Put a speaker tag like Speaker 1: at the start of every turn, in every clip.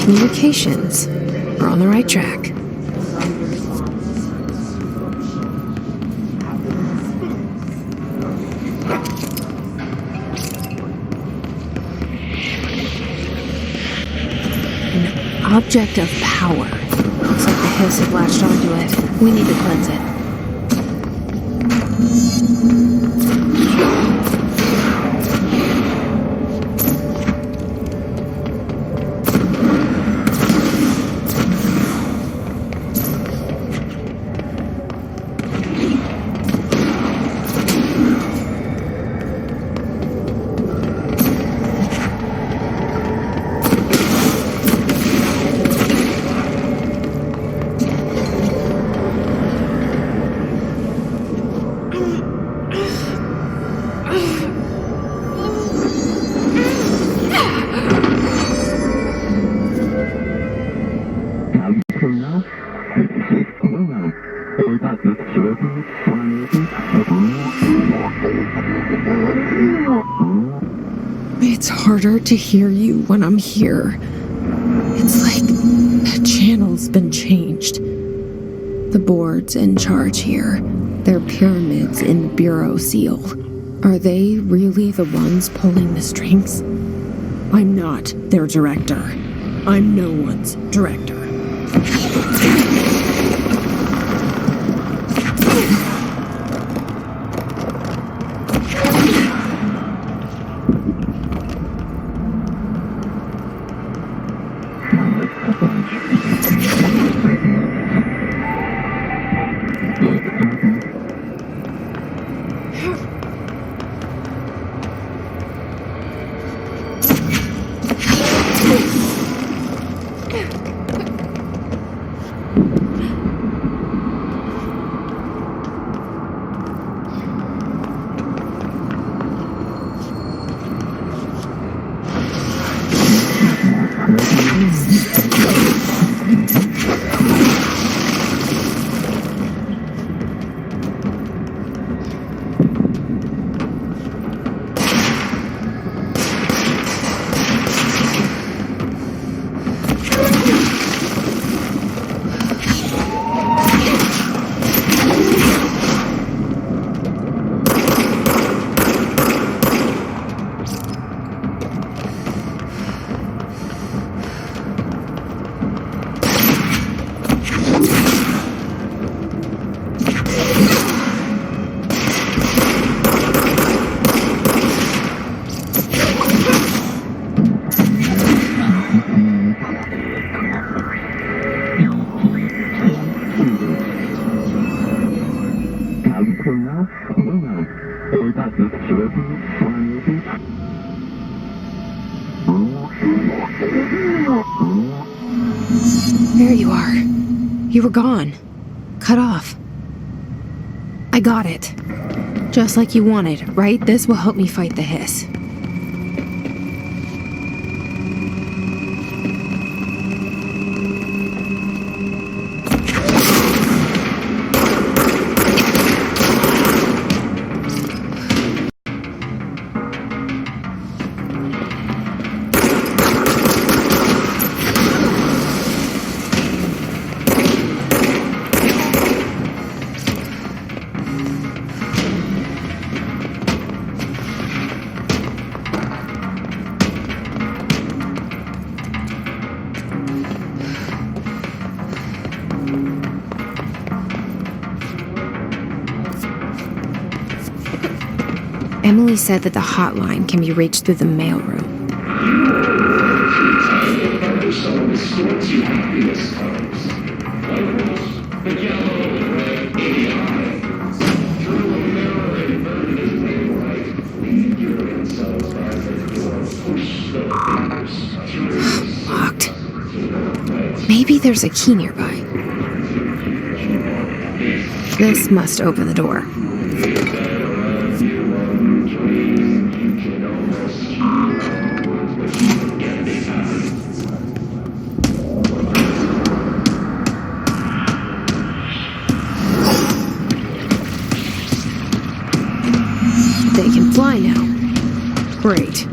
Speaker 1: Communications. We're on the right track. An object of power. Looks like the hiss have latched onto it. We need to cleanse it. It's harder to hear you when I'm here. It's like the channel's been changed. The board's in charge here. They're pyramids in the Bureau seal. Are they really the ones pulling the strings? I'm not their director. I'm no one's director. There you are. You were gone. Cut off. I got it. Just like you wanted, right? This will help me fight the hiss. Emily said that the hotline can be reached through the mailroom. Locked. Maybe there's a key nearby. This must open the door. They can fly now. Great.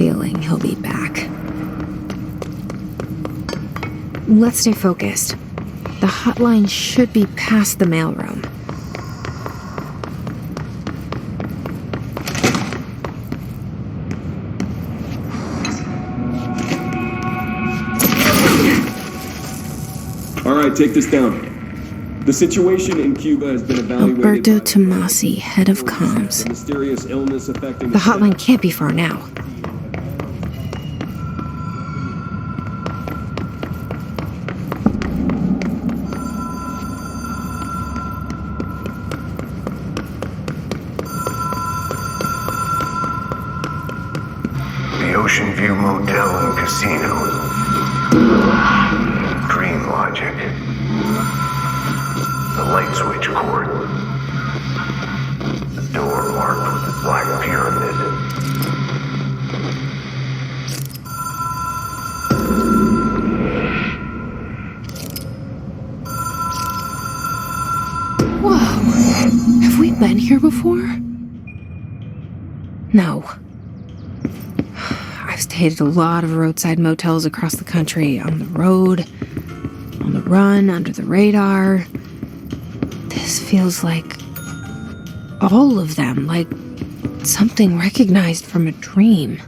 Speaker 1: feeling he'll be back. Let's stay focused. The hotline should be past the mailroom.
Speaker 2: All right, take this down. The situation in Cuba has been evaluated.
Speaker 1: Alberto Tomasi, head of comms.
Speaker 2: Mysterious illness affecting
Speaker 1: The hotline can't be far now.
Speaker 3: The Ocean View Motel and Casino. Dream logic. The light switch cord. The door marked with the black pyramid.
Speaker 1: Whoa! Have we been here before? No. I've stayed at a lot of roadside motels across the country, on the road, on the run, under the radar. This feels like all of them, like something recognized from a dream.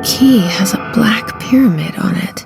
Speaker 1: Key has a black pyramid on it.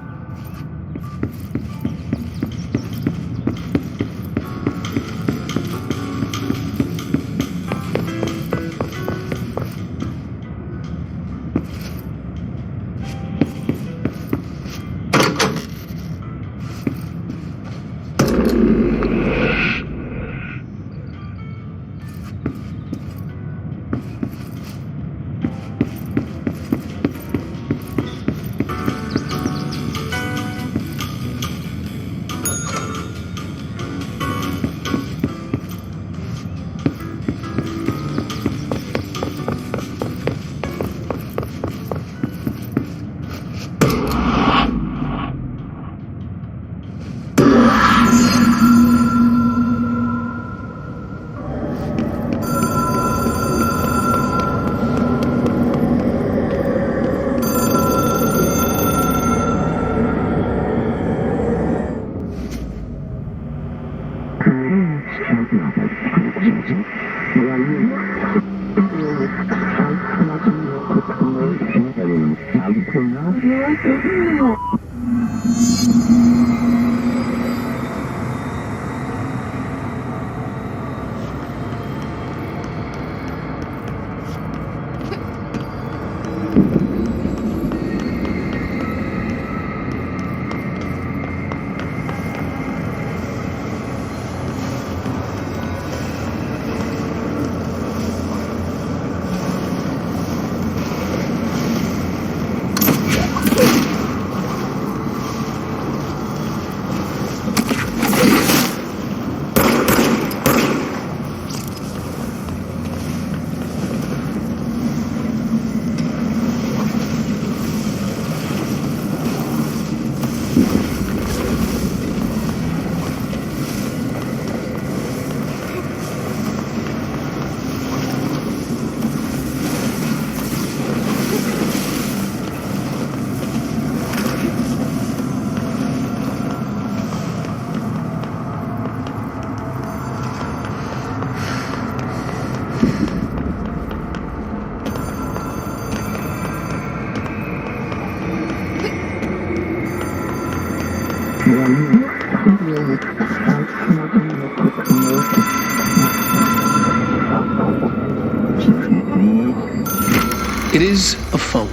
Speaker 4: It is a phone.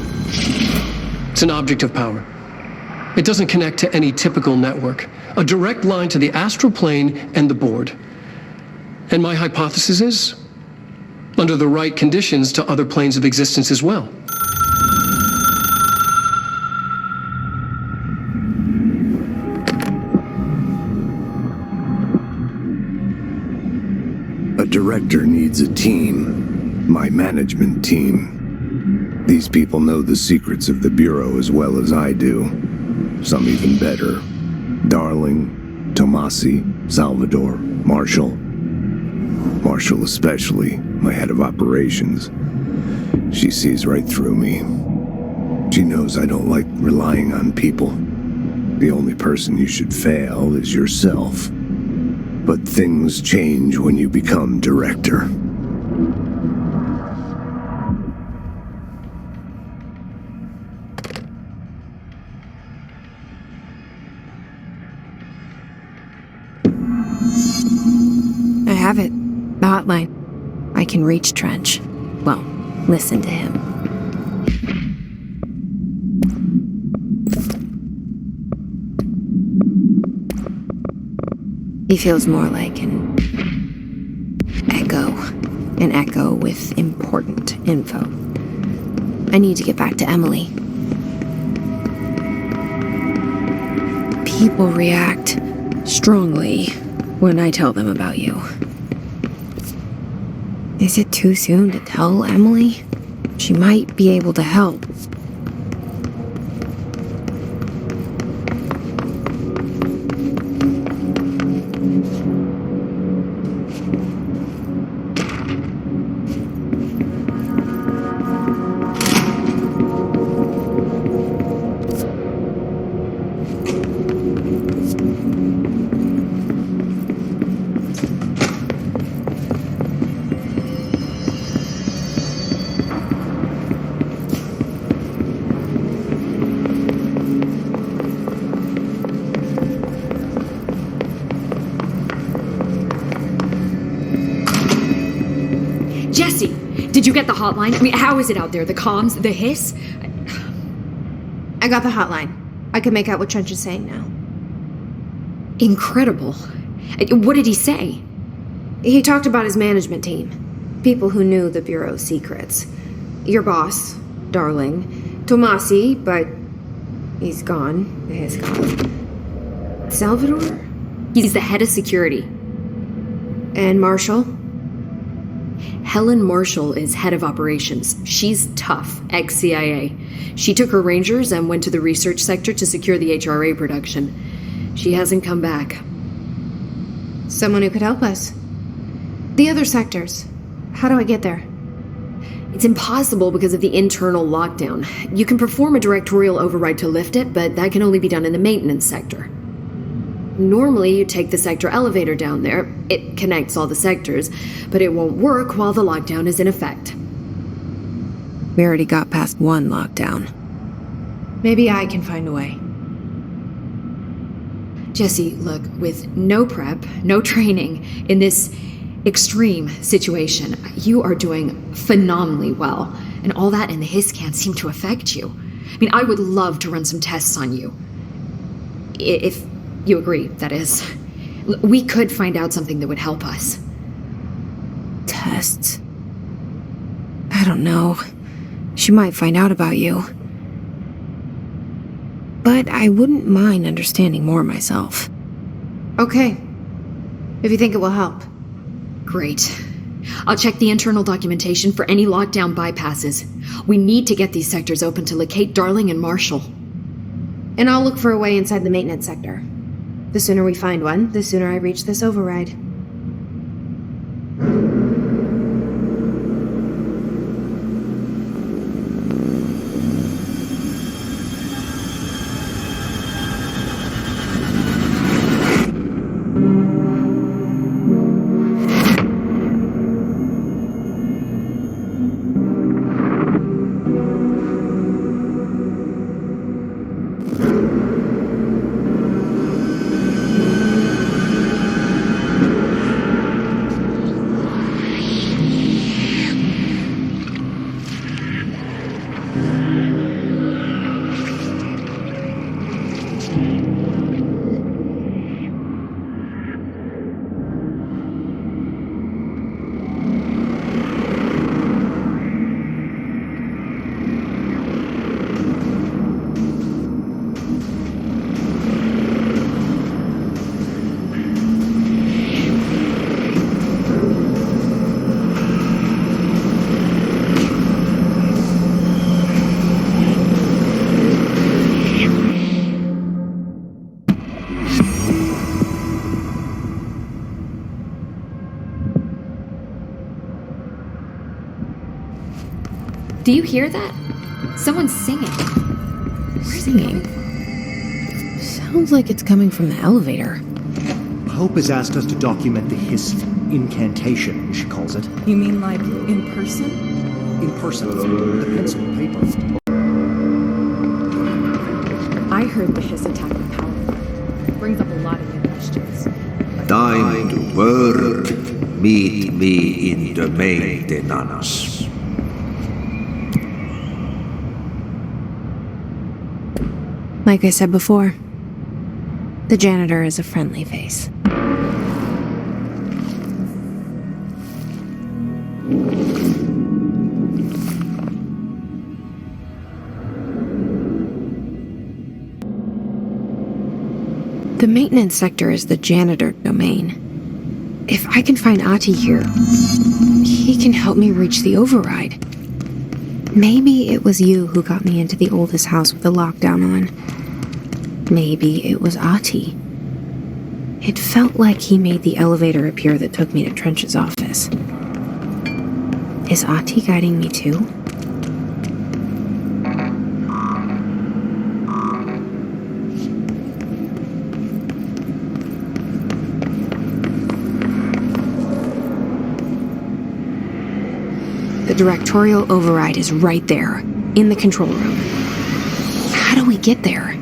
Speaker 4: It's an object of power. It doesn't connect to any typical network. A direct line to the astral plane and the board. And my hypothesis is, under the right conditions, to other planes of existence as well.
Speaker 3: A director needs a team. My management team. These people know the secrets of the Bureau as well as I do. Some even better. Darling, Tomasi, Salvador, Marshall. Marshall especially, my head of operations. She sees right through me. She knows I don't like relying on people. The only person you should fail is yourself. But things change when you become director.
Speaker 1: I have it. The hotline. I can reach Trench. Well, listen to him. He feels more like an echo with important info. I need to get back to Emily. People react strongly when I tell them about you. Is it too soon to tell Emily? She might be able to help.
Speaker 5: Jesse, did you get the hotline? I mean, how is it out there? The comms, the hiss?
Speaker 6: I got the hotline. I can make out what Trench is saying now.
Speaker 5: Incredible. What did he say?
Speaker 6: He talked about his management team. People who knew the Bureau's secrets. Your boss, Darling. Tomasi, but he's gone. He's gone. Salvador?
Speaker 5: He's the head of security.
Speaker 6: And Marshall?
Speaker 5: Helen Marshall is head of operations. She's tough, ex-CIA. She took her Rangers and went to the research sector to secure the HRA production. She hasn't come back.
Speaker 6: Someone who could help us. The other sectors. How do I get there?
Speaker 5: It's impossible because of the internal lockdown. You can perform a directorial override to lift it, but that can only be done in the maintenance sector. Normally, you take the sector elevator down there. It connects all the sectors, but it won't work while the lockdown is in effect.
Speaker 1: We already got past one lockdown.
Speaker 6: Maybe I can find a way.
Speaker 5: Jesse, look, with no prep, no training in this extreme situation, you are doing phenomenally well. And all that and the hiss can't seem to affect you. I mean, I would love to run some tests on you. If you agree, that is. We could find out something that would help us.
Speaker 1: Tests? I don't know. She might find out about you. But I wouldn't mind understanding more myself.
Speaker 6: Okay. If you think it will help.
Speaker 5: Great. I'll check the internal documentation for any lockdown bypasses. We need to get these sectors open to locate Darling and Marshall.
Speaker 6: And I'll look for a way inside the maintenance sector. The sooner we find one, the sooner I reach this override.
Speaker 5: Do you hear that? Someone's singing.
Speaker 1: Singing? Sounds like it's coming from the elevator.
Speaker 7: Hope has asked us to document the hiss incantation, she calls it.
Speaker 8: You mean like in person?
Speaker 7: In person, with a pencil and paper.
Speaker 8: I heard the hiss attack the power. Brings up a lot of new questions.
Speaker 9: Time to work. Meet me in the maintenance.
Speaker 6: Like I said before, the janitor is a friendly face. The maintenance sector is the janitor domain. If I can find Ahti here, he can help me reach the override. Maybe it was you who got me into the oldest house with the lockdown on. Maybe it was Ahti. It felt like he made the elevator appear that took me to Trench's office. Is Ahti guiding me too? The directorial override is right there, in the control room. How do we get there?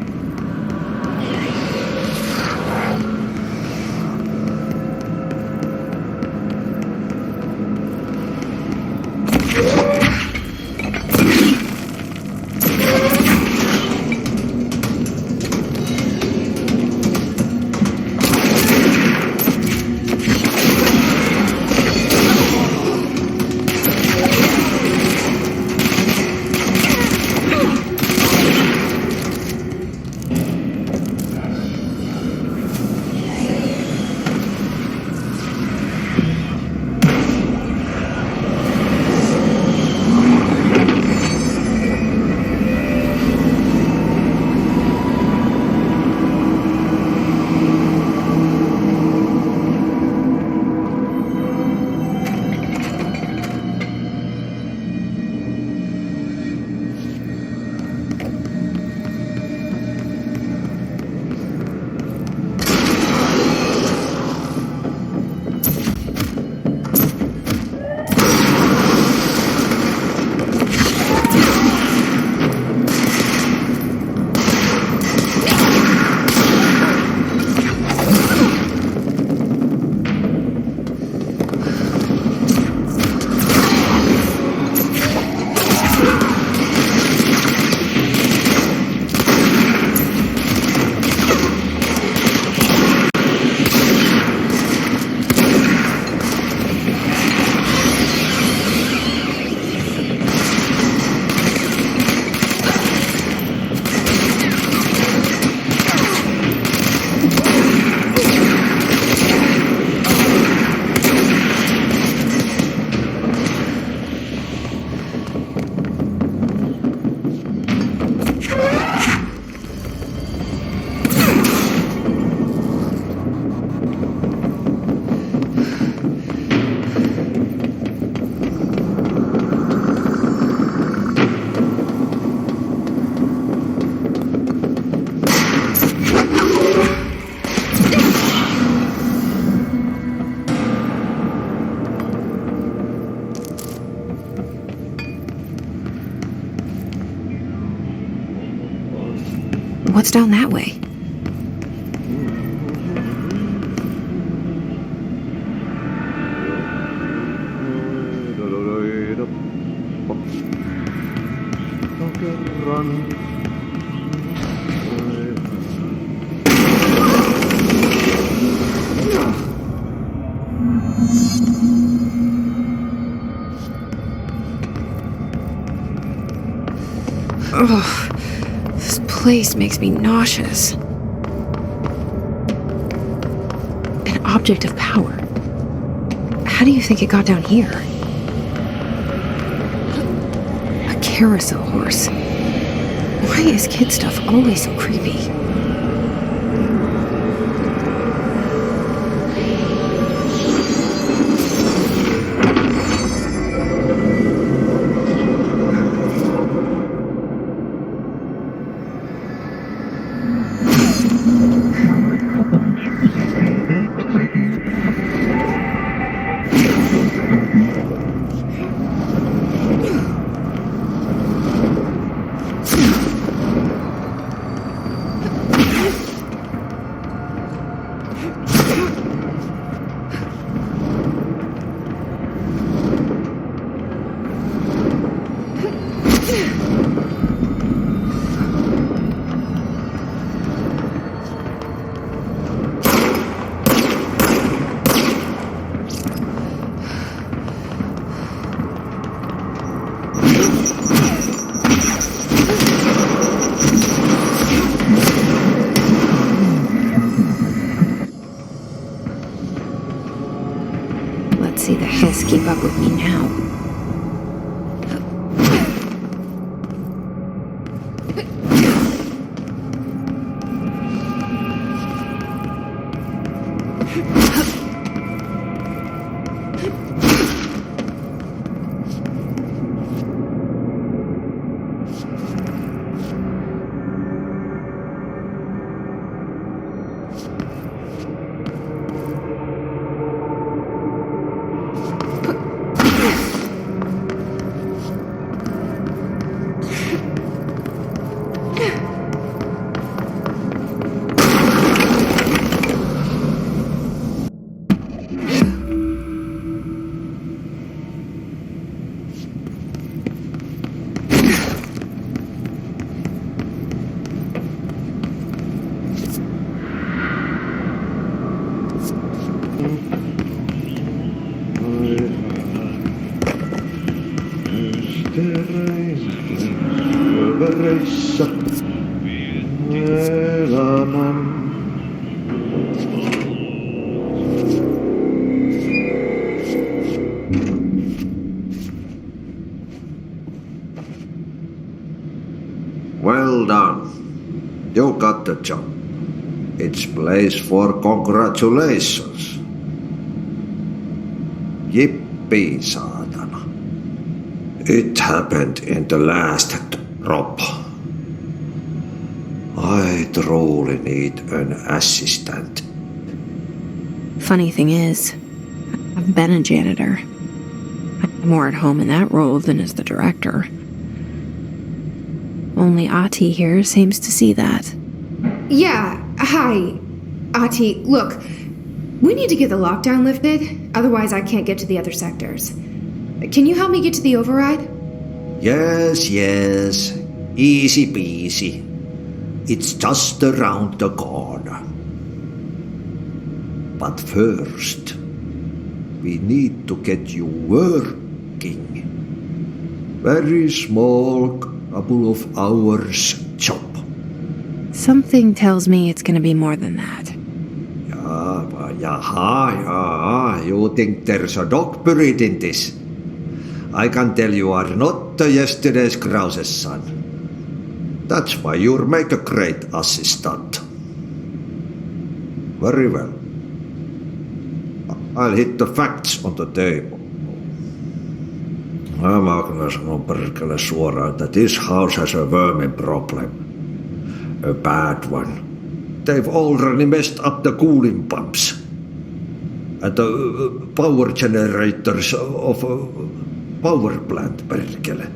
Speaker 6: What's down that way? Ugh, this place makes me nauseous. An object of power. How do you think it got down here? A carousel horse. Why is kid stuff always so creepy?
Speaker 1: keep up with me now.
Speaker 9: Well done. You got the job. It's place for congratulations. Yippee, saatana. It happened in the last drop. I truly need an assistant.
Speaker 1: Funny thing is, I've been a janitor. I'm more at home in that role than as the director. Only Ahti here seems to see that.
Speaker 6: Yeah, hi. Ahti, look. We need to get the lockdown lifted, otherwise I can't get to the other sectors. Can you help me get to the override?
Speaker 9: Yes. Easy peasy. It's just around the corner. But first, we need to get you working. Very small, couple of hours job.
Speaker 1: Something tells me it's gonna be more than that.
Speaker 9: You think there's a dog buried in this? I can tell you are not yesterday's Krause's son. That's why you'll make a great assistant. Very well. I'll hit the facts on the table. Mä kyllä sanon perkele suoraan, että this house has a vermin problem. A bad one. They've already messed up the cooling pumps. And the power generators of a power plant, perkele.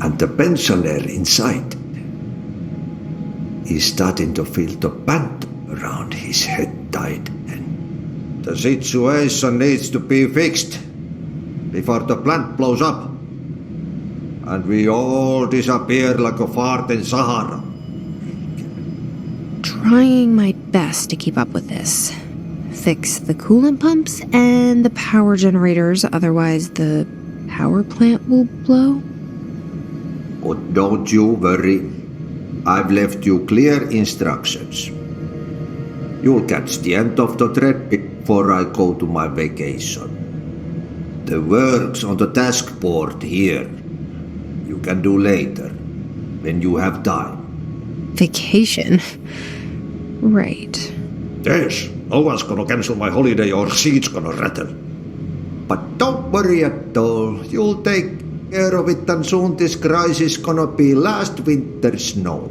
Speaker 9: And the pensioner inside is starting to feel the band around his head tighten. The situation needs to be fixed before the plant blows up and we all disappear like a fart in Sahara.
Speaker 1: Trying my best to keep up with this. Fix the coolant pumps and the power generators, otherwise the power plant will blow.
Speaker 9: But don't you worry. I've left you clear instructions. You'll catch the end of the thread before I go to my vacation. The work's on the task board here. You can do later, when you have time.
Speaker 1: Vacation? Right.
Speaker 9: Yes, no one's gonna cancel my holiday or seat's gonna rattle. But don't worry at all. You'll take care of it and soon this crisis gonna be last winter's snow.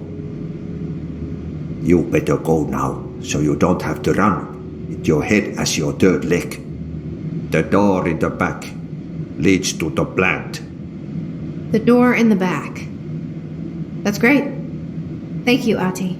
Speaker 9: You better go now, so you don't have to run with your head as your third leg. The door in the back leads to the plant.
Speaker 6: The door in the back. That's great. Thank you, Ahti.